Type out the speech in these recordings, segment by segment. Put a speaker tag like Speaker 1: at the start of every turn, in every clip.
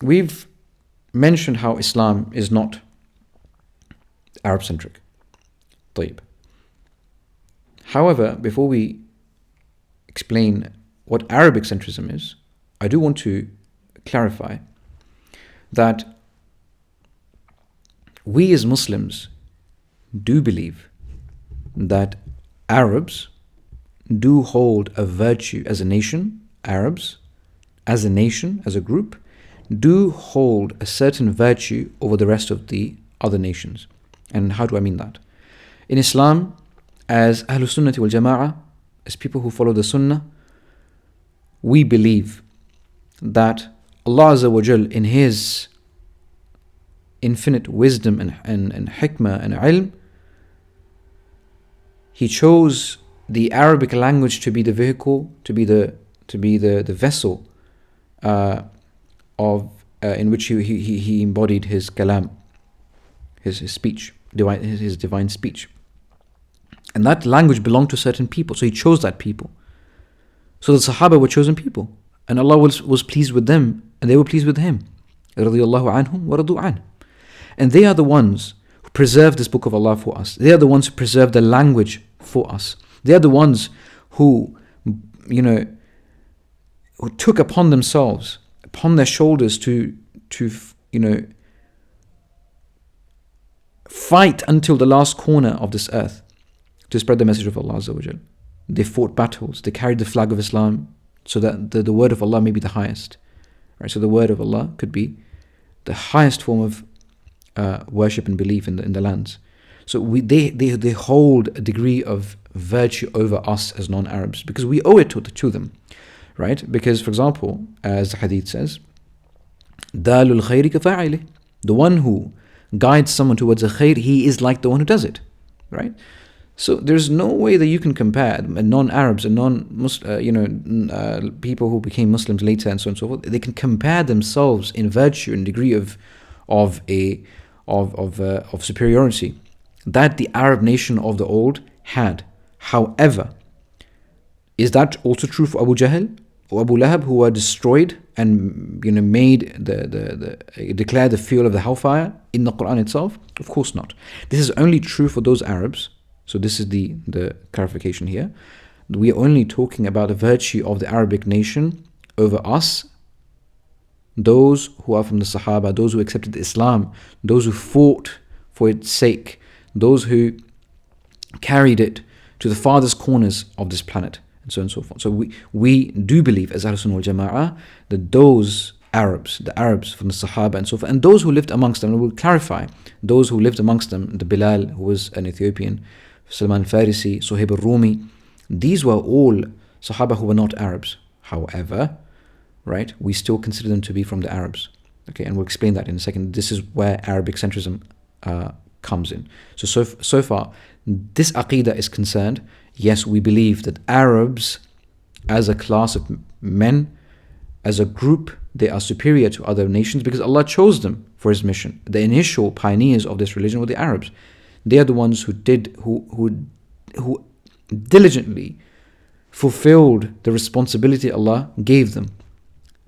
Speaker 1: we've mentioned how Islam is not Arab-centric. طيب. However, before we explain what Arabic centrism is, I do want to clarify that we as Muslims do believe that Arabs do hold a virtue as a nation. Arabs, as a nation, as a group, do hold a certain virtue over the rest of the other nations. And how do I mean that? In Islam, as Ahlul Sunnati wal Jama'ah, as people who follow the Sunnah, we believe that Allah Azza wa Jal, in His infinite wisdom and hikmah and ilm, He chose the Arabic language to be the vehicle, to be the vessel in which he embodied His kalam, his speech, his divine speech. And that language belonged to certain people, so He chose that people. So the Sahaba were chosen people, and Allah was pleased with them, and they were pleased with Him. رَضِيَ اللَّهُ عَنْهُمْ وَرَضُوا عَنْهُ. And they are the ones who preserve this book of Allah for us. They are the ones who preserve the language for us. They are the ones who, who took upon themselves, upon their shoulders to fight until the last corner of this earth to spread the message of Allah Azza wa Jal. They fought battles, they carried the flag of Islam so that the word of Allah may be the highest. Right? So the word of Allah could be the highest form of worship and belief in the lands. So they hold a degree of virtue over us as non-Arabs because we owe it to them. Right? Because, for example, as the hadith says, دَالُ الْخَيْرِ كَفَاعِلِهِ. The one who guides someone towards a khair, he is like the one who does it. Right? So there's no way that you can compare non-Arabs and people who became Muslims later and so on and so forth. They can compare themselves in virtue and degree of superiority that the Arab nation of the old had. However, is that also true for Abu Jahl or Abu Lahab, who were destroyed and made declared the fuel of the hellfire in the Quran itself? Of course not. This is only true for those Arabs. So this is the clarification here. We are only talking about the virtue of the Arabic nation over us, those who are from the Sahaba, those who accepted Islam, those who fought for its sake, those who carried it to the farthest corners of this planet, and so on and so forth. So we do believe as Ahlul Sunnah wal Jama'ah that those Arabs, the Arabs from the Sahaba and so forth, and those who lived amongst them, and we'll clarify, those who lived amongst them, the Bilal, who was an Ethiopian, Salman al-Farisi, Suhaib al-Rumi, these were all Sahaba who were not Arabs. However, right, we still consider them to be from the Arabs. Okay, and we'll explain that in a second. This is where Arabic centrism comes in. So far, this aqidah is concerned. Yes, we believe that Arabs, as a class of men, as a group, they are superior to other nations because Allah chose them for His mission. The initial pioneers of this religion were the Arabs. They are the ones who diligently fulfilled the responsibility Allah gave them.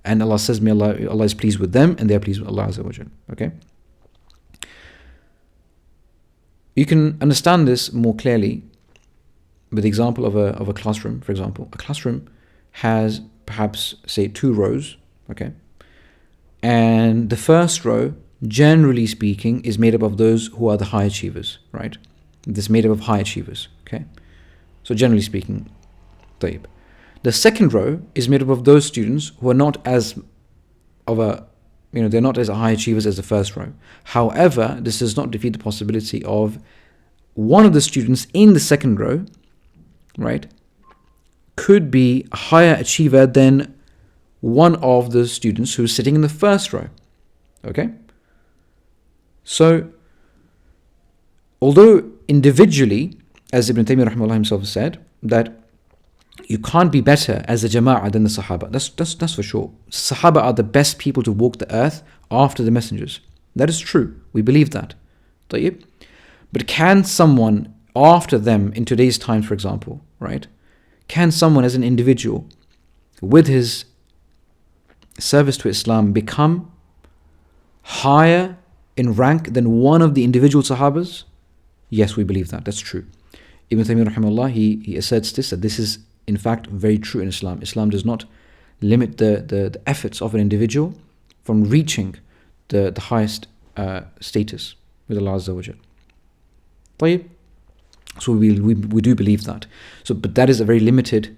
Speaker 1: And Allah says, Allah is pleased with them and they are pleased with Allah Azza wa Jal. Okay? You can understand this more clearly with the example of a classroom, for example. A classroom has perhaps, say, 2 rows, okay? And the first row, generally speaking, is made up of those who are the high achievers, right? This is made up of high achievers, okay? So generally speaking, طيب. The second row is made up of those students who are not as they're not as high achievers as the first row. However, this does not defeat the possibility of one of the students in the second row, right, could be a higher achiever than one of the students who's sitting in the first row. Okay? So, although individually, as Ibn Taymiyyah rahimahullah himself said, that you can't be better as a jama'ah than the Sahaba. That's for sure. Sahaba are the best people to walk the earth after the messengers. That is true. We believe that. طيب? But can someone after them in today's time, for example, right? Can someone as an individual with his service to Islam become higher in rank than one of the individual Sahabas? Yes, we believe that. That's true. Ibn Taymiyyah rahimahullah, he asserts this, that this is in fact very true in Islam. Islam does not limit the efforts of an individual from reaching the highest status with Allah Azza wa Jal. طيب. So we do believe that. So, but that is a very limited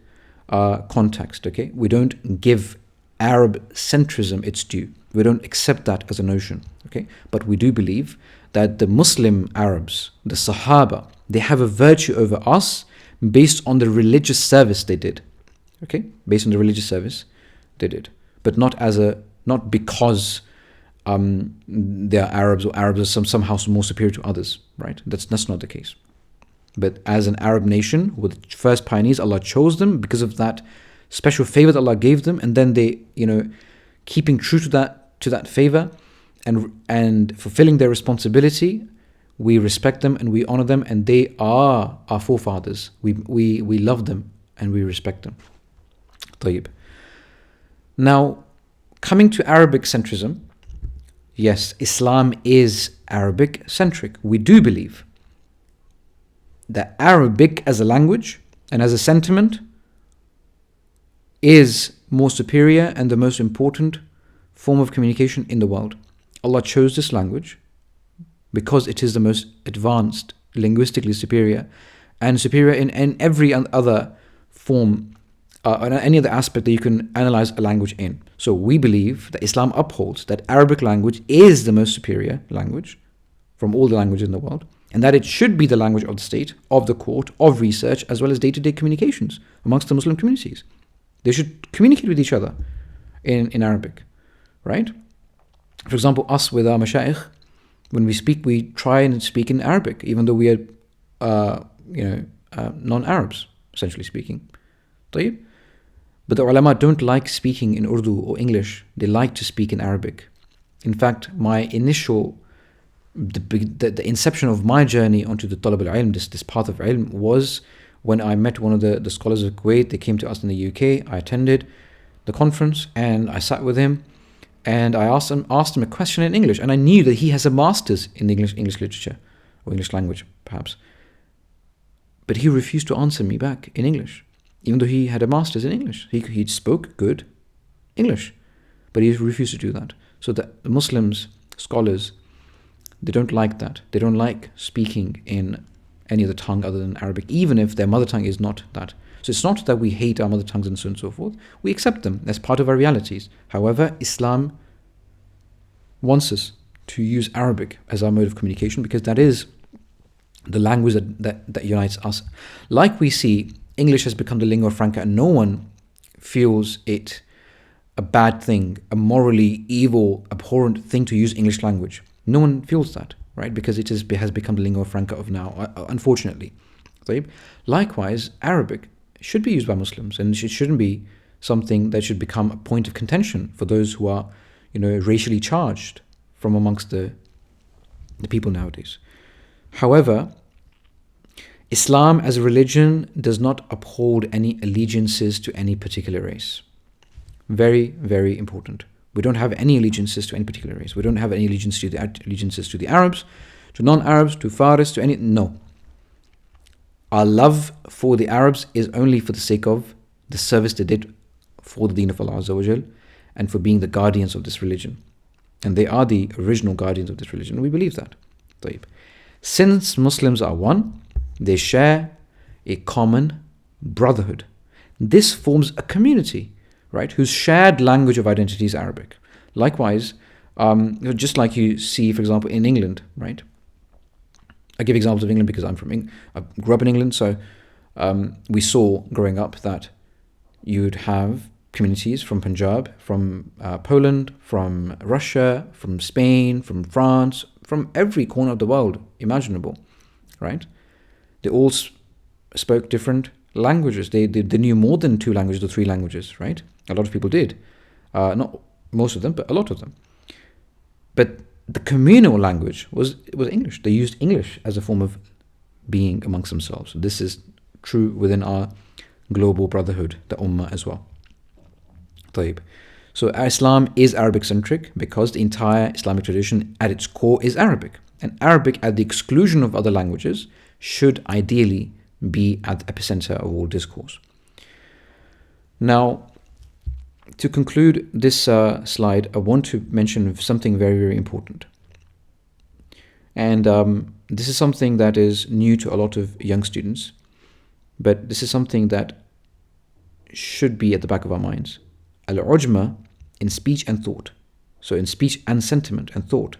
Speaker 1: context. Okay, we don't give Arab centrism its due. We don't accept that as a notion. Okay, but we do believe that the Muslim Arabs, the Sahaba, they have a virtue over us based on the religious service they did. Okay, based on the religious service they did, but not because they are Arabs or Arabs are somehow more superior to others. Right? That's not the case. But as an Arab nation, with the first pioneers, Allah chose them because of that special favor that Allah gave them, and then they, keeping true to that favor and fulfilling their responsibility, we respect them and we honor them, and they are our forefathers. We love them and we respect them. طيب. Now, coming to Arabic centrism, yes, Islam is Arabic centric. We do believe that Arabic as a language and as a sentiment is more superior and the most important form of communication in the world. Allah chose this language because it is the most advanced, linguistically superior, and superior in every other form, or any other aspect that you can analyze a language in. So we believe that Islam upholds that Arabic language is the most superior language from all the languages in the world, and that it should be the language of the state, of the court, of research, as well as day-to-day communications amongst the Muslim communities. They should communicate with each other in Arabic, right? For example, us with our mashayikh, when we speak, we try and speak in Arabic, even though we are, non-Arabs, essentially speaking. طيب? But the ulama don't like speaking in Urdu or English. They like to speak in Arabic. In fact, the inception of my journey onto the talab al-ilm, this path of ilm, was when I met one of the scholars of Kuwait. They came to us in the UK. I attended the conference and I sat with him and I asked him a question in English, and I knew that he has a master's in English literature or English language perhaps, but he refused to answer me back in English, even though he had a master's in English. He spoke good English, but he refused to do that. So the Muslims, scholars, they don't like that. They don't like speaking in any other tongue other than Arabic, even if their mother tongue is not that. So it's not that we hate our mother tongues and so on and so forth. We accept them as part of our realities. However, Islam wants us to use Arabic as our mode of communication because that is the language that unites us. Like we see, English has become the lingua franca and no one feels it a bad thing, a morally evil, abhorrent thing to use English language. No one feels that, right? Because it has become the lingua franca of now, unfortunately. Likewise, Arabic should be used by Muslims, and it shouldn't be something that should become a point of contention for those who are, racially charged from amongst the people nowadays. However, Islam as a religion does not uphold any allegiances to any particular race. Very, very important. We don't have any allegiances to any particular race. We don't have any allegiances to the Arabs, to non-Arabs, to Faris, to any. No. Our love for the Arabs is only for the sake of the service they did for the deen of Allah Azza wa Jal and for being the guardians of this religion. And they are the original guardians of this religion. We believe that. طيب. Since Muslims are one, they share a common brotherhood. This forms a community, right, whose shared language of identity is Arabic. Likewise, just like you see, for example, in England, right? I give examples of England because I grew up in England, so we saw growing up that you'd have communities from Punjab, from Poland, from Russia, from Spain, from France, from every corner of the world imaginable, right? They all spoke different languages. They knew more than 2 languages or 3 languages, right? A lot of people did. Not most of them, but a lot of them. But the communal language was English. They used English as a form of being amongst themselves. This is true within our global brotherhood, the Ummah as well. طيب. So Islam is Arabic-centric because the entire Islamic tradition at its core is Arabic. And Arabic, at the exclusion of other languages, should ideally be at the epicenter of all discourse. Now, to conclude this slide, I want to mention something very, very important. And this is something that is new to a lot of young students, but this is something that should be at the back of our minds. Al-ujma in speech and thought. So in speech and sentiment and thought.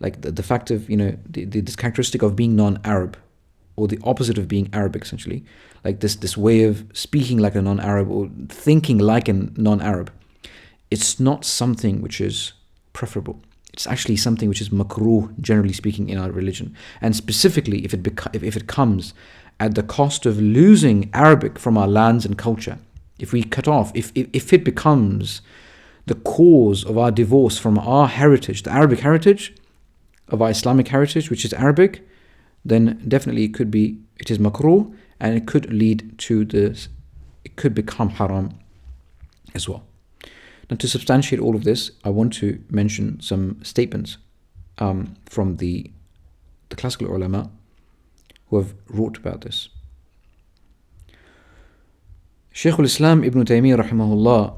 Speaker 1: Like the fact of, this characteristic of being non-Arab, or the opposite of being Arabic, essentially. Like this way of speaking like a non-Arab or thinking like a non-Arab. It's not something which is preferable. It's actually something which is makruh, generally speaking, in our religion. And specifically, if it comes at the cost of losing Arabic from our lands and culture, if we cut off, if it becomes the cause of our divorce from our heritage, the Arabic heritage, of our Islamic heritage, which is Arabic, then definitely it is makruh, and it could lead to this, it could become haram as well. Now, to substantiate all of this, I want to mention some statements from the classical ulama who have wrote about this. Shaykh al-Islam Ibn Taymiyyah rahimahullah,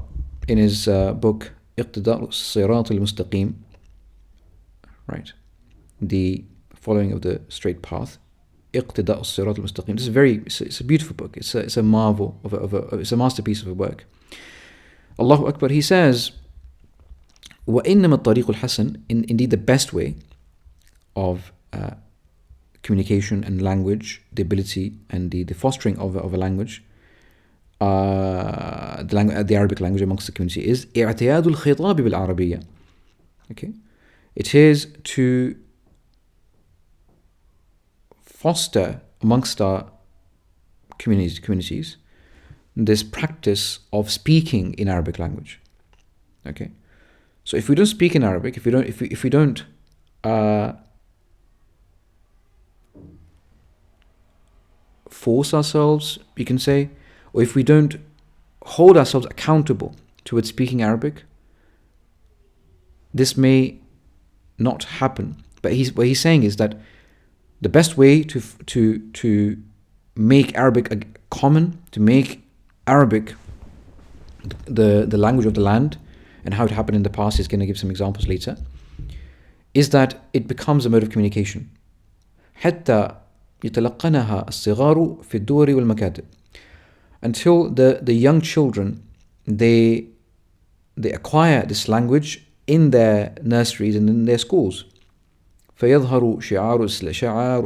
Speaker 1: in his book Iqtida' as-Sirat al-Mustaqim, right, the following of the straight path, Iqtida' as-Sirat al-Mustaqim. This is it's a beautiful book. It's a marvel it's a masterpiece of a work. Allahu Akbar. He says, وَإِنَّمَا الطَّرِيقُ الْحَسَنِ, indeed the best way of communication and language, the ability and the fostering of a language, the Arabic language amongst the community, is إِعْتِيَادُ الْخِطَابِ بِالْعَرَبِيَّةِ. Okay, it is to foster amongst our communities this practice of speaking in Arabic language. Okay, so if we don't speak in Arabic, if we don't force ourselves, you can say, or if we don't hold ourselves accountable towards speaking Arabic, this may not happen. But what he's saying is that the best way to make Arabic common, to make Arabic the language of the land, and how it happened in the past, he's going to give some examples later, is that it becomes a mode of communication. حتى يتلقنها الصغار في الدور والمكاتب. Until the young children, they acquire this language in their nurseries and in their schools. فيظهر شعار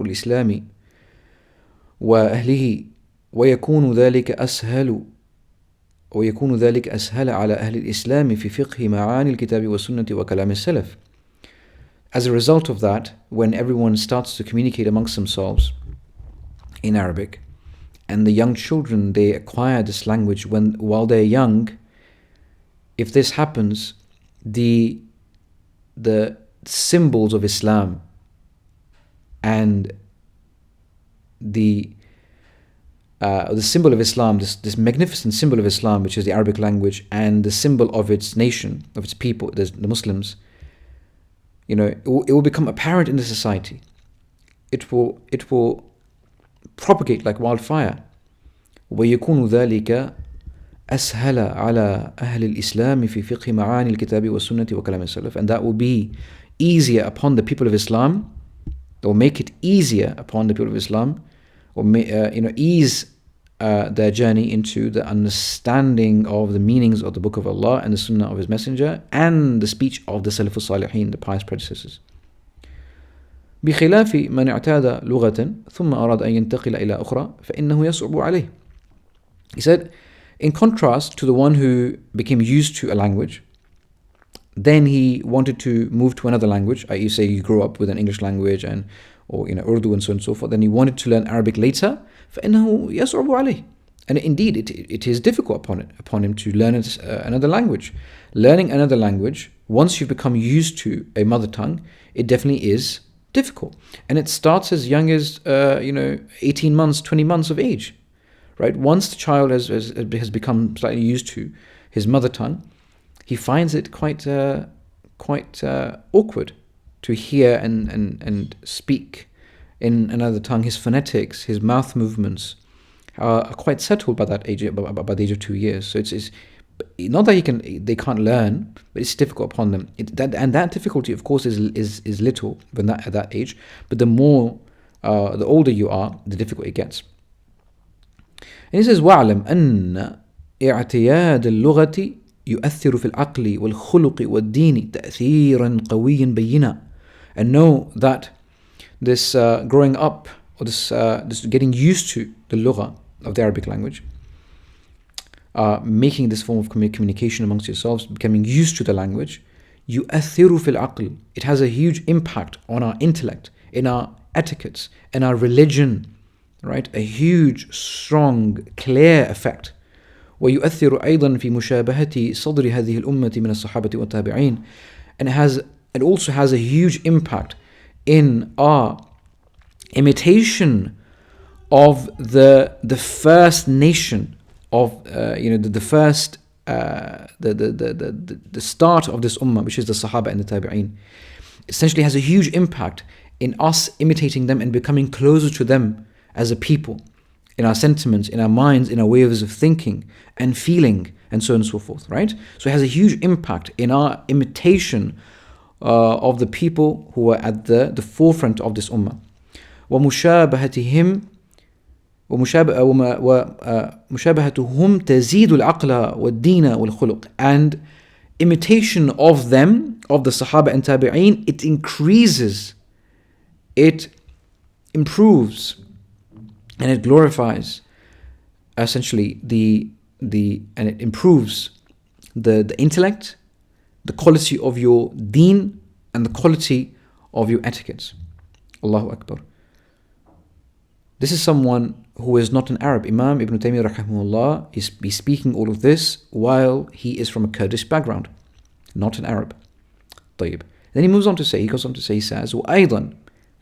Speaker 1: الإسلام وأهله ويكون ذلك أسهل على أهل الإسلام في فقه معاني الكتاب والسنة وكلام السلف. As a result of that, when everyone starts to communicate amongst themselves in Arabic, and the young children, they acquire this language while they're young, if this happens, the symbols of Islam and the symbol of Islam, this magnificent symbol of Islam, which is the Arabic language, and the symbol of its nation, of its people, the Muslims, it will become apparent in the society. It will propagate like wildfire. ويكون ذلك أسهل على أهل الإسلام في فقه معاني الكتاب والسنة وكلام السلف, and that will be easier upon the people of Islam, or make it easier upon the people of Islam, or ease their journey into the understanding of the meanings of the Book of Allah and the Sunnah of His Messenger and the speech of the Salaf al-Salihin, the pious predecessors. بخلاف من اعتاد لغة ثم أراد أن ينتقل إلى أخرى فإنه يصعب عليه. He said, in contrast to the one who became used to a language, then he wanted to move to another language, i.e. say you grew up with an English language or Urdu and so on and so forth, then he wanted to learn Arabic later, فإنه يصعب عليه. And indeed, it is difficult upon him to learn another language. Learning another language, once you've become used to a mother tongue, it definitely is difficult. And it starts as young as 18 months, 20 months of age, right? Once the child has become slightly used to his mother tongue, he finds it quite awkward to hear and speak in another tongue. His phonetics, his mouth movements are quite settled by that age, by the age of 2 years. So it's not that they can't learn, but it's difficult upon them. That difficulty, of course, is little at that age. But the older you are, the difficult it gets. And he says, وَاعْلَمْ أَنَّ اعتياد اللغة يؤثر في العقل والخلق والدين تأثيرا قويا بينا. And know that this growing up, or this getting used to the lughah of the Arabic language, making this form of communication amongst yourselves, becoming used to the language, يؤثر في العقل. It has a huge impact on our intellect, in our etiquettes, in our religion, right? A huge, strong, clear effect. ويؤثر أيضا في مشابهة صدر هذه الأمة من الصحابة والتابعين. And it also has a huge impact in our imitation of the first nation of the first the start of this ummah, which is the Sahaba and the Tabi'een. Essentially has a huge impact in us imitating them and becoming closer to them as a people, in our sentiments, in our minds, in our ways of thinking and feeling, and so on and so forth, right? So it has a huge impact in our imitation of the people who are at the forefront of this ummah. ومشابهتهم تزيد العقل والدين والخلق. And imitation of them, of the Sahaba and Tabi'een, it increases, it improves, and it glorifies essentially and it improves the intellect, the quality of your deen, and the quality of your etiquettes. Allahu Akbar. This is someone who is not an Arab. Imam Ibn Taymiyyah rahimahullah is speaking all of this while he is from a Kurdish background, not an Arab. طيب. Then he goes on to say, he says, وأيضا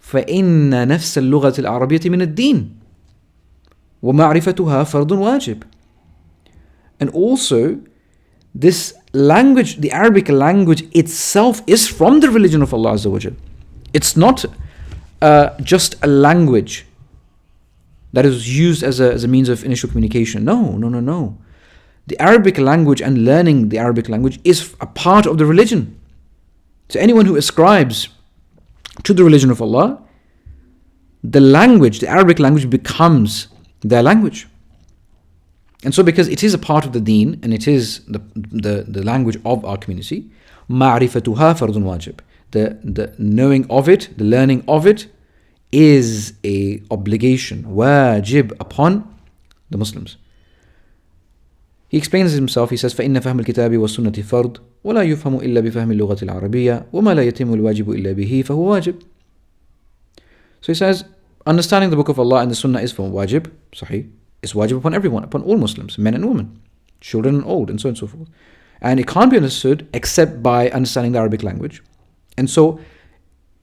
Speaker 1: فإن نفس اللغة العربية من الدين ومعرفتها فرض واجب. And also, this language, the Arabic language itself, is from the religion of Allah Azza wa Jal. It's not just a language that is used as a means of initial communication. No. The Arabic language and learning the Arabic language is a part of the religion. So anyone who ascribes to the religion of Allah, the Arabic language becomes their language. And so because it is a part of the deen and it is the language of our community, ma'rifatuha fardun wajib. The knowing of it, the learning of it, is a obligation, wajib, upon the Muslims. He explains himself, he says, فَإِنَّ فَهْمَ الْكِتَابِ وَالسُّنَّةِ فَرْضٌ وَلَا يُفْهَمُ إِلَّا بِفَهْمِ اللُّغَةِ الْعَرَبِيَّةِ وَمَا لَا يَتِمُّ الْوَاجِبُ إِلَّا بِهِ فَهُوَ wajib. So he says, understanding the book of Allah and the Sunnah is for wajib, sahih. It's wajib upon everyone, upon all Muslims, men and women, children and old, and so on and so forth. And it can't be understood except by understanding the Arabic language. And so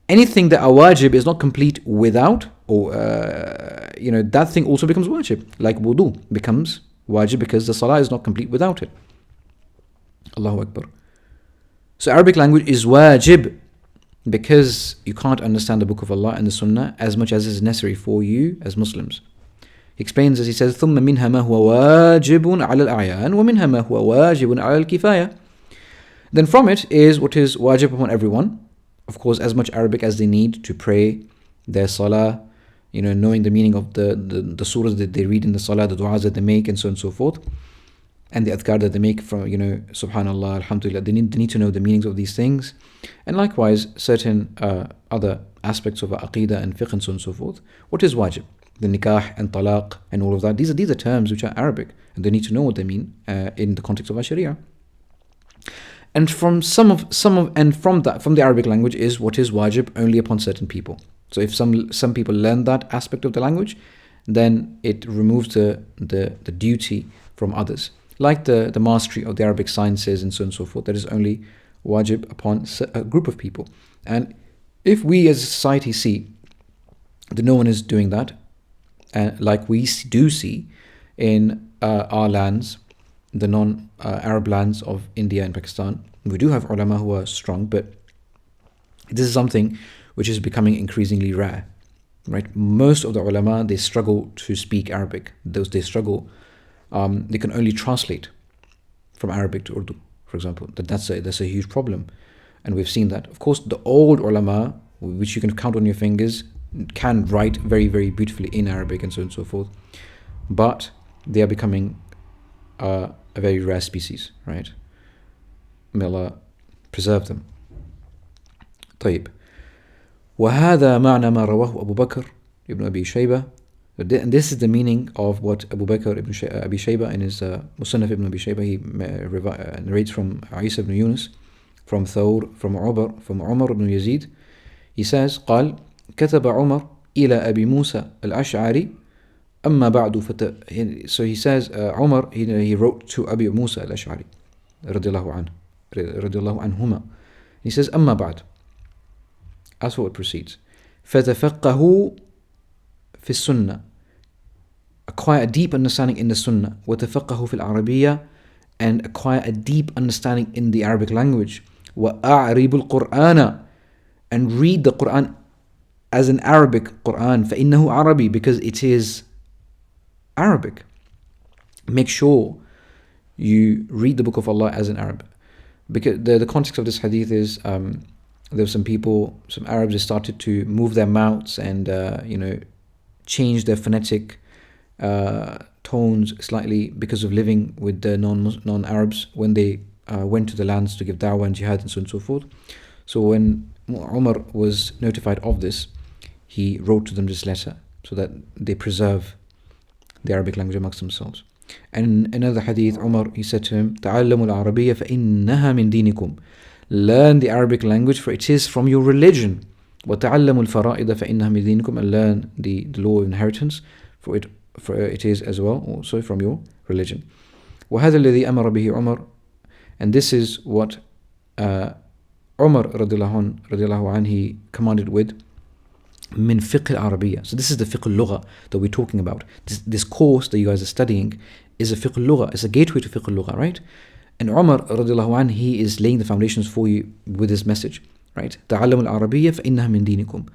Speaker 1: anything that are wajib is not complete without, or that thing also becomes wajib. Like wudu becomes wajib because the salah is not complete without it. Allahu Akbar. So Arabic language is wajib because you can't understand the book of Allah and the Sunnah as much as is necessary for you as Muslims. He explains as he says, ثُمَّ مِنْهَا مَا هُوَ وَاجِبٌ عَلَى الْأَعْيَانِ وَمِنْهَا مَا هُوَ وَاجِبٌ عَلَى الْكِفَايَةِ. Then from it is what is wajib upon everyone, of course as much Arabic as they need to pray their salah, knowing the meaning of the surahs that they read in the salah, the du'as that they make, and so on and so forth, and the adhkar that they make from, subhanallah, alhamdulillah, they need to know the meanings of these things. And likewise certain other aspects of aqidah and fiqh and so on and so forth. What is wajib? The nikah and talaq and all of that. These are terms which are Arabic, and they need to know what they mean in the context of our Sharia. And from from the Arabic language is what is wajib only upon certain people. So if some people learn that aspect of the language, then it removes the duty from others. Like the mastery of the Arabic sciences and so on and so forth, that is only wajib upon a group of people. And if we as a society see that no one is doing that, like we do see in our lands, the non-Arab lands of India and Pakistan. We do have ulama who are strong, but this is something which is becoming increasingly rare, right? Most of the ulama, they struggle to speak Arabic. Those they struggle, they can only translate from Arabic to Urdu, for example. That's a huge problem, and we've seen that. Of course, the old ulama, which you can count on your fingers, can write very, very beautifully in Arabic and so on and so forth, but they are becoming a very rare species, right? May Allah preserve them. طيب. وهذا معنى ما رواه أبو بكر ibn Abi Shayba. And this is the meaning of what Abu Bakr ibn Abi Shayba in his Musannaf ibn Abi Shayba, he narrates from Isa ibn Yunus, from Thawr, from Umar ibn Yazid. He says, قال كتب عمر إلى أبي موسى الأشعري أما بعد. So he says, Umar, he wrote to Abi Musa al-Ash'ari رضي الله عنهما. He says, أما بعد, as for what proceeds, فتفقهوا في السنة, acquire a deep understanding in the Sunnah, وتفقهوا في العربية, and acquire a deep understanding in the Arabic language, وأعربوا القرآن, and read the Quran as an Arabic Quran, فإنه عربي, because it is Arabic. Make sure you read the book of Allah as an Arab, because the context of this hadith is there were some people, some Arabs, that started to move their mouths and change their phonetic tones slightly because of living with the non-Arabs when they went to the lands to give da'wah and jihad and so on and so forth. So when Umar was notified of this, he wrote to them this letter so that they preserve the Arabic language amongst themselves. And in another hadith, Umar, he said to him, تعلموا العربية فإنها من دينكم. Learn the Arabic language, for it is from your religion. وتعلموا الفرائض فإنها من دينكم. And learn the law of inheritance, for it is as well also from your religion. وهذا الذي أمر به عمر. And this is what Umar رضي الله عنه, he commanded with, من فقه العربية. So this is the Fiqhul Lughah that we're talking about. This course that you guys are studying is a Fiqhul Lughah. It's a gateway to Fiqhul Lughah, right? And Umar radiallahu anhu, he is laying the foundations for you with this message, right? تعلموا العربية فإنها من دينكم.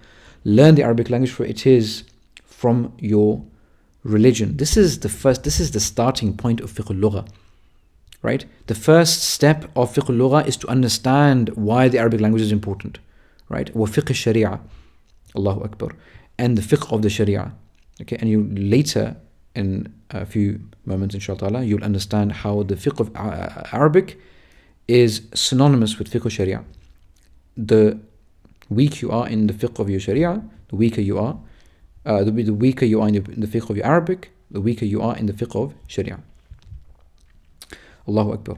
Speaker 1: Learn the Arabic language, for it is from your religion. This is the starting point of Fiqhul Lughah, right? The first step of Fiqhul Lughah is to understand why the Arabic language is important, right? وفقه الشريعة, Allahu Akbar, and the fiqh of the Sharia. Okay, and you later, in a few moments inshallah, you'll understand how the fiqh of Arabic is synonymous with fiqh of Sharia. The weak you are in the fiqh of your Sharia, the weaker you are. The weaker you are in the fiqh of your Arabic, the weaker you are in the fiqh of Sharia. Allahu Akbar.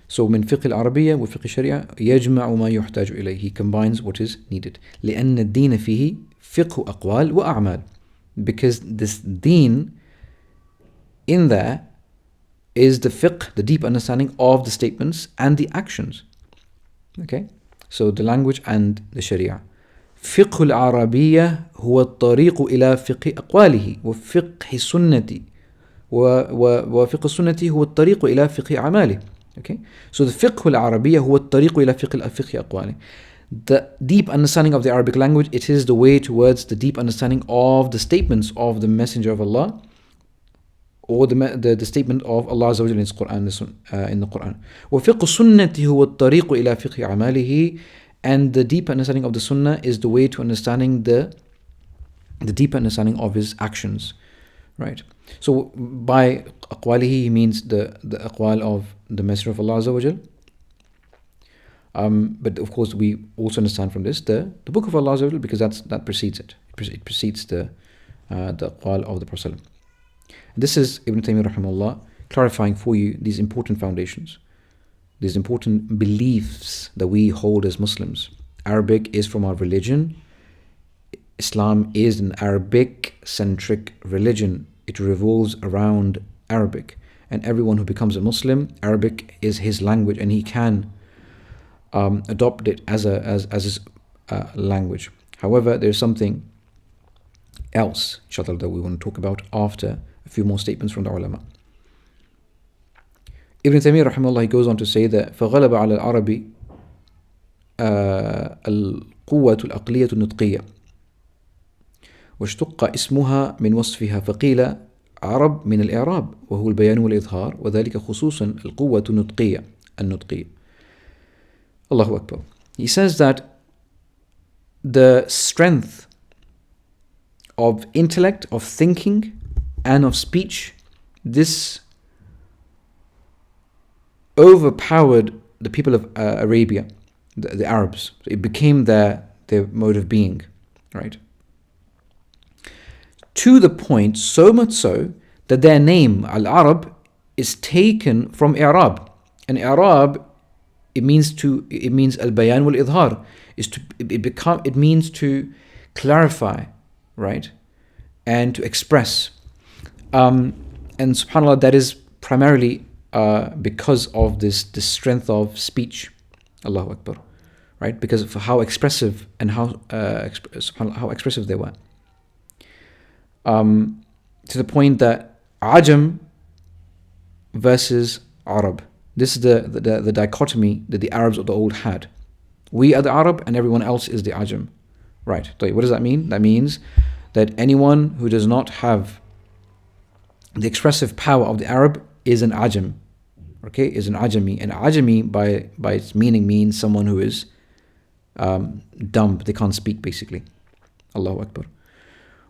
Speaker 1: So من فقه العربية وفقه الشريعة يجمع ما يحتاج إليه. He combines what is needed. لأن الدين فيه فقه أقوال وأعمال. Because this deen in there is the fiqh, the deep understanding of the statements and the actions. Okay, so the language and the Sharia. فقه العربية هو الطريق إلى فقه أقواله وفقه السنة وفقه السنة هو الطريق إلى فقه أعماله. Okay, so the fiqh al-Arabiya huwa at-tariq ila fiqh aqwali. The deep understanding of the Arabic language, it is the way towards the deep understanding of the statements of the Messenger of Allah, or the statement of Allah Azza wa Jalla in His Quran, in the Quran. وَفِقْهُ السُنَّةِ هُوَ الطَّرِيقُ إِلَى فِقْهِ أَعْمَالِهِ. And the deep understanding of the Sunnah is the way to understanding the deep understanding of his actions, right? So by aqwalihi, he means the aqwal of the Messenger of Allah Azza wa Jal. But of course we also understand from this the book of Allah Azza wa Jal, because that precedes it. It precedes the aqwal of the Prophet. This is Ibn Taymiyyah rahimahullah clarifying for you these important foundations, these important beliefs that we hold as Muslims. Arabic is from our religion. Islam is an Arabic-centric religion. It revolves around Arabic. And everyone who becomes a Muslim, Arabic is his language, and he can adopt it as his language. However, there's something else, inshallah, that we want to talk about after a few more statements from the ulama. Ibn Taymiyyah rahimahullah, he goes on to say that فغلب على العرب القوة العقلية النطقية واشتق اسمها من وصفها فقيل عرب من الإعراب وهو البيان والإظهار وذلك خصوصا القوة النطقية Allahu Akbar. He says that the strength of intellect, of thinking, and of speech, this overpowered the people of Arabia, the Arabs. It became their mode of being, right? To the point, so much so, that their name, Al-Arab, is taken from I'rab. And I'rab, it means al-bayan wal-idhar. It means to clarify, right? And to express. And subhanAllah, that is primarily because of this strength of speech. Allahu Akbar. Right? Because of how expressive and how expressive they were. To the point that Ajam versus Arab. This is the dichotomy that the Arabs of the old had. We are the Arab and everyone else is the Ajam. Right. What does that mean? That means that anyone who does not have the expressive power of the Arab is an Ajam. Okay, is an Ajami. And Ajami by its meaning means someone who is dumb. They can't speak basically. Allahu Akbar.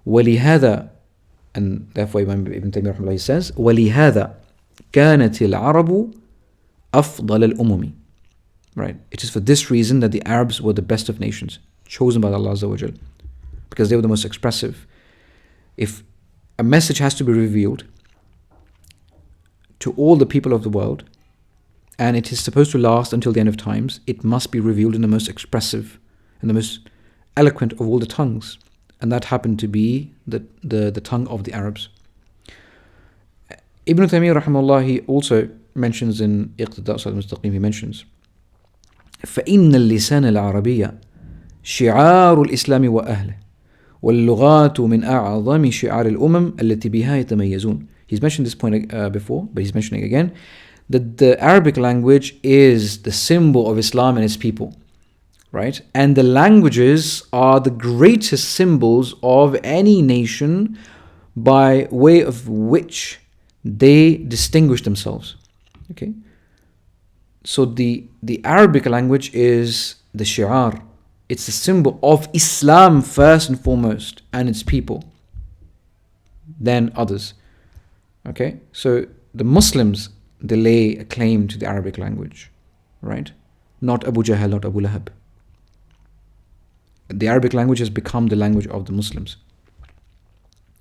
Speaker 1: وَلِهَذَا, and therefore Ibn Taymiyyah rahimahullah says, وَلِهَذَا كَانَتِ الْعَرَبُ أَفْضَلَ الْأُمُمِ. Right. It is for this reason that the Arabs were the best of nations, chosen by Allah Azza wa Jal, because they were the most expressive. If a message has to be revealed to all the people of the world, and it is supposed to last until the end of times, it must be revealed in the most expressive and the most eloquent of all the tongues. And that happened to be the tongue of the Arabs. Ibn Taymiyyah rahimahullah, he also mentions in Iqtida Sirat al-Mustaqim, he mentions فَإِنَّ اللِّسَانَ الْعَرَبِيَّ شِعَارُ الْإِسْلَامِ وَأَهْلِهِ وَاللُّغَاتُ مِنْ أَعْظَمِ شِعَارِ الْأُمَمِ الَّتِي بِهَا يَتَمَيَّزُونَ. He's mentioned this point before, but he's mentioning it again, that the Arabic language is the symbol of Islam and its people, right? And the languages are the greatest symbols of any nation by way of which they distinguish themselves. Okay? So the Arabic language is the shi'ar. It's the symbol of Islam first and foremost, and its people, then others. Okay? So the Muslims, they lay a claim to the Arabic language, right? Not Abu Jahl, not Abu Lahab. The Arabic language has become the language of the Muslims.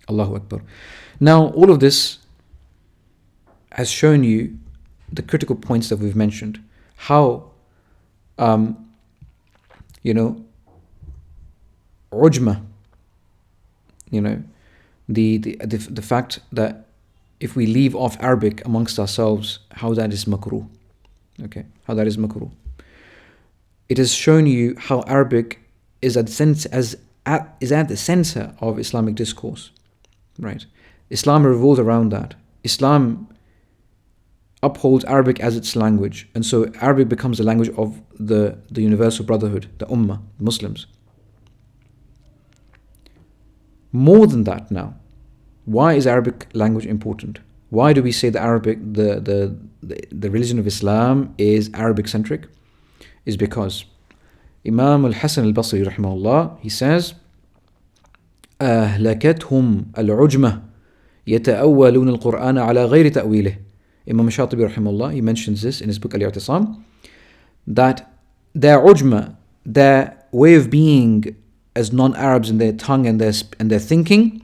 Speaker 1: Allahu Akbar. Now, all of this has shown you the critical points that we've mentioned. How, ujma, the fact that if we leave off Arabic amongst ourselves, how that is makruh. Okay, how that is makruh. It has shown you how Arabic is at the center of Islamic discourse, right? Islam revolves around that. Islam upholds Arabic as its language, and so Arabic becomes the language of the universal brotherhood, the Ummah, Muslims. More than that now, why is Arabic language important? Why do we say that Arabic, the religion of Islam is Arabic centric? Is because Imam al-Hasan al-Basri rahimahullah, he says, أهلكتهم العجمة يتأولون القرآن على غير تأويله. Imam Shatibi rahimahullah, he mentions this in his book Al-I'tisam, that their ujma, their way of being as non-Arabs in their tongue and their thinking,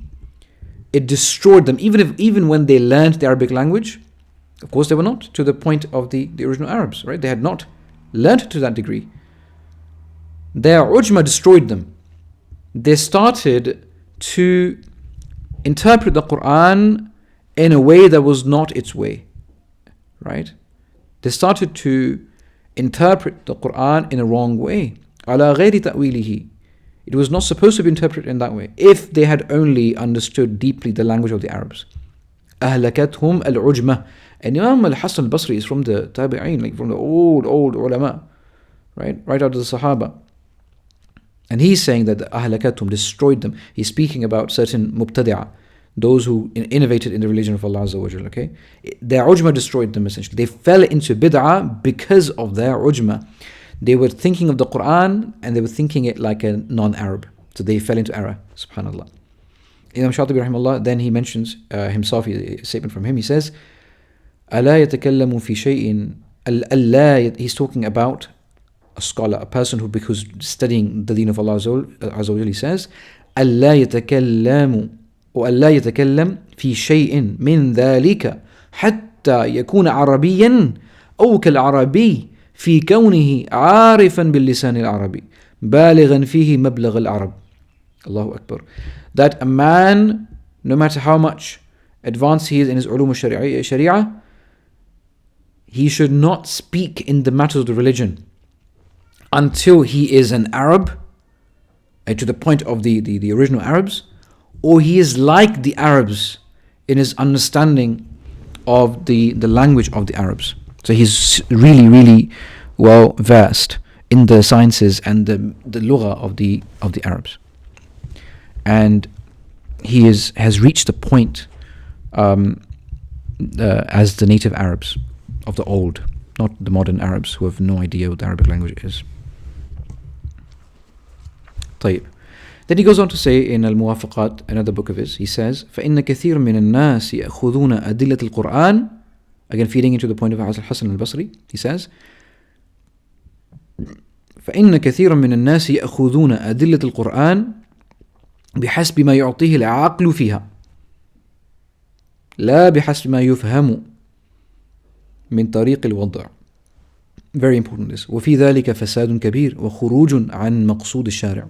Speaker 1: it destroyed them. Even when they learned the Arabic language, of course they were not to the point of the original Arabs, right? They had not learned to that degree. Their ujma destroyed them. They started to interpret the Quran in a way that was not its way, right? They started to interpret the Quran in a wrong way. على غير تأويله. It was not supposed to be interpreted in that way. If they had only understood deeply the language of the Arabs. أهلكتهم العجمة. And Imam al-Hasan al-Basri is from the Tabi'een, like from the old ulama, right out of the Sahaba. And he's saying that the ahlakatum destroyed them. He's speaking about certain mubtadi'ah, those who innovated in the religion of Allah Azza wa Jalla, okay? Their ujma destroyed them essentially. They fell into bid'ah because of their ujma. They were thinking of the Quran and they were thinking it like a non-Arab. So they fell into error, subhanAllah. Imam Shatibi rahimahullah, then he mentions himself, a statement from him, he says, أَلَا يَتَكَلَّمُ فِي شَيْءٍ. He's talking about a scholar, a person who's studying the deen of Allah Azza wa Jalla. He says, أَلَّا يَتَكَلَّمُ وَأَلَّا يَتَكَلَّمْ فِي شَيْءٍ مِّن ذَلِكَ حَتَّى يَكُونَ عَرَبِيًّا أَوْ كَالْعَرَبِيِّ في كونه عارفا باللسان العربي بالغا فيه مبلغ العرب. Allahu Akbar. That a man, no matter how much advanced he is in his ulum al-sharia, he should not speak in the matters of the religion until he is an Arab, to the point of the original Arabs, or he is like the Arabs in his understanding of the language of the Arabs. So he's really well versed in the sciences and the Lughah of the Arabs, and he has reached the point as the native Arabs of the old, not the modern Arabs who have no idea what the Arabic language is. طيب. Then he goes on to say in Al-Muwafaqat, another book of his, he says, فَإِنَّ كَثِيرٌ مِّنَ النَّاسِ يَأْخُذُونَ أَدِلَّةَ الْقُرْآنِ. Again, feeding into the point of Al-Hasan al-Basri, he says, فإن كثيرا من الناس يأخذون أدلة القرآن بحسب ما يعطيه العقل فيها لا بحسب ما يفهم من طريق الوضع. Very important this. وفي ذلك فساد كبير وخروج عن مقصود الشارع.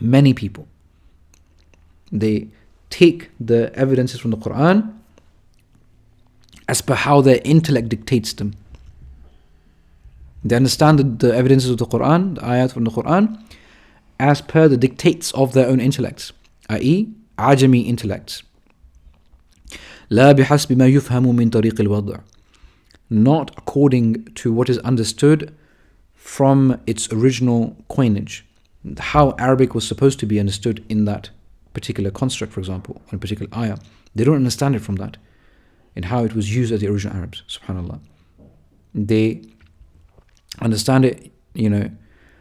Speaker 1: Many people, they take the evidences from the Quran as per how their intellect dictates them. They understand the evidences of the Quran, the ayat from the Quran, as per the dictates of their own intellects, i.e. ajami intellects. لا بحسب ما يفهم من طريق الوضع. Not according to what is understood from its original coinage, how Arabic was supposed to be understood in that particular construct, for example, or a particular ayah. They don't understand it from that, and how it was used as the original Arabs, subhanAllah. They understand it,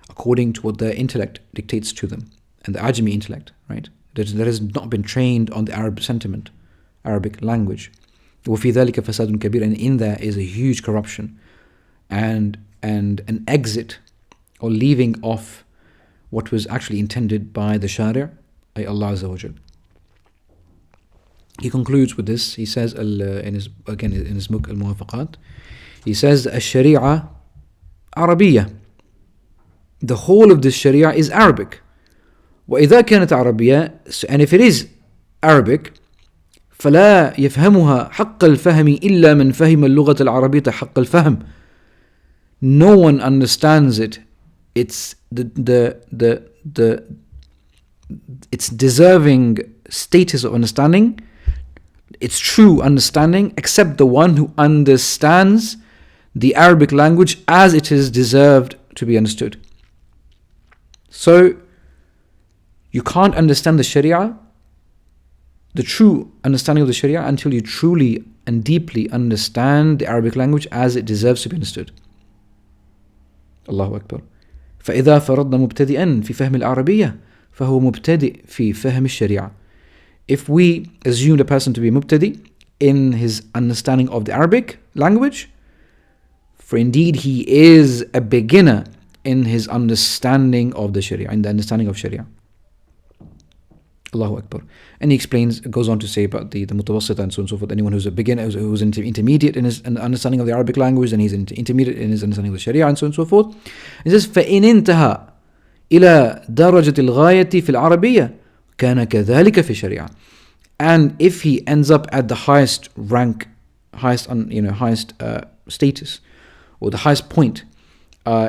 Speaker 1: according to what their intellect dictates to them, and the Ajami intellect, right? That has not been trained on the Arab sentiment, Arabic language. وَفِي ذَلِكَ فَسَادٌ كَبِيرٌ. And in there is a huge corruption and an exit or leaving off what was actually intended by the Sharia, by Allah Azza wa Jal. He concludes with this. He says in his book Al-Muwafaqat, he says الشريعة عربية. The whole of this Sharia is Arabic. وإذا كانت عربية, and if it is Arabic, فلا يفهمها حق الفهم إلا من فهم اللغة العربية حق الفهم. No one understands it. It's its deserving status of understanding, its true understanding, except the one who understands the Arabic language as it is deserved to be understood. So you can't understand the Sharia, the true understanding of the Sharia, until you truly and deeply understand the Arabic language as it deserves to be understood. Allahu Akbar. فإذا فرضنا مبتدئا في فهم العربية فهو مبتدئ في فهم الشريعة. If we assume the person to be mubtadi in his understanding of the Arabic language, for indeed he is a beginner in his understanding of the Sharia, in the understanding of Sharia. Allahu Akbar. And he goes on to say about the mutawassita and so on and so forth. Anyone who's a beginner, who's intermediate in his understanding of the Arabic language, and he's intermediate in his understanding of the Sharia and so on and so forth. He says, فَإِنْ انْتَهَى إِلَى دَرَجَةِ الْغَايَةِ فِي الْعَرَبِيَّةِ كَانَ كَذَلِكَ فِي الشَّرِيعَةِ. And if he ends up at the highest rank, highest status, or the highest point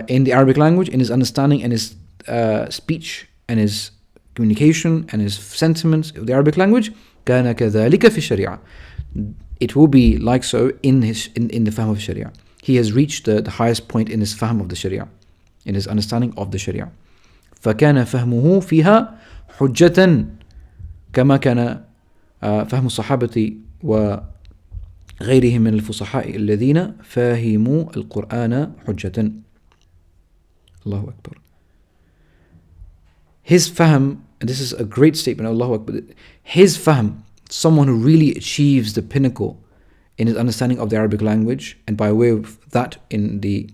Speaker 1: in the Arabic language, in his understanding and his speech and his communication and his sentiments of the Arabic language, كَانَ كَذَلِكَ فِي الشَّرِيعَةِ. it will be like so in the fahm of Sharia. He has reached the highest point in his fahm of the Sharia, in his understanding of the Sharia. فكان فهمه فيها حجة كما كان فهم الصحابة وغيرهم من الفصحاء الذين فهموا القرآن حجة. Allahu Akbar. His fahm, and this is a great statement, Allahu Akbar, his fahm, someone who really achieves the pinnacle in his understanding of the Arabic language, and by way of that in the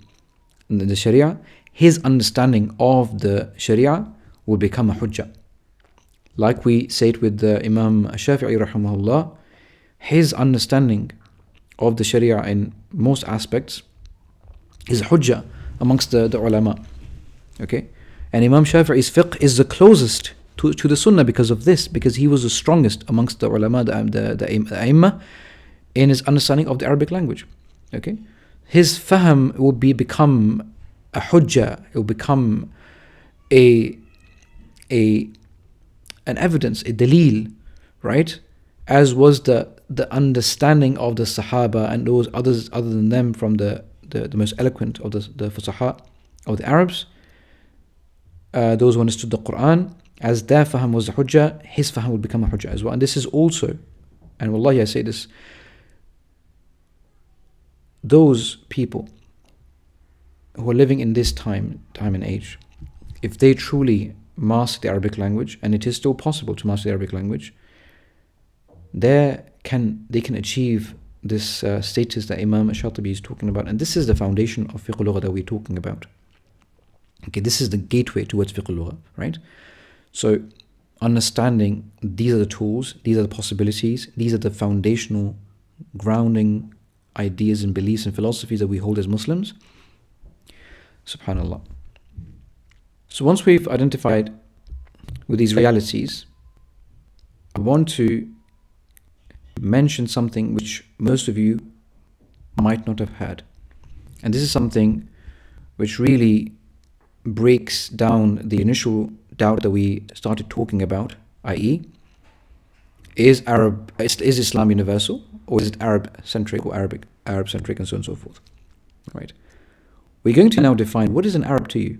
Speaker 1: Sharia, his understanding of the Sharia will become a hujjah. Like we say it with the Imam Shafi'i rahimahullah, his understanding of the Sharia in most aspects is a hujjah amongst the ulama. Okay? And Imam Shafi'i's fiqh is the closest to the sunnah because of this, because he was the strongest amongst the ulama, the a'immah, in his understanding of the Arabic language. Okay? His fahm will become a hujjah, it will become an evidence, a dalil, right? As was the understanding of the Sahaba and those others other than them from the most eloquent of the fusaha of the Arabs, those who understood the Quran, as their fahm was the hujjah, his fahm will become a hujjah as well. And this is also, and wallahi I say this, those people who are living in this time and age, if they truly master the Arabic language, and it is still possible to master the Arabic language, they can achieve this status that Imam Shatibi is talking about. And this is the foundation of Fiqhul Lughah that we're talking about. Okay, this is the gateway towards Fiqhul Lughah, right? So understanding these are the tools, these are the possibilities, these are the foundational grounding ideas and beliefs and philosophies that we hold as Muslims. Subhanallah. So once we've identified with these realities, I want to mention something which most of you might not have heard. And this is something which really breaks down the initial doubt that we started talking about, i.e., is Islam universal, or is it Arab-centric or Arab-centric, and so on and so forth. Right? We're going to now define what is an Arab to you.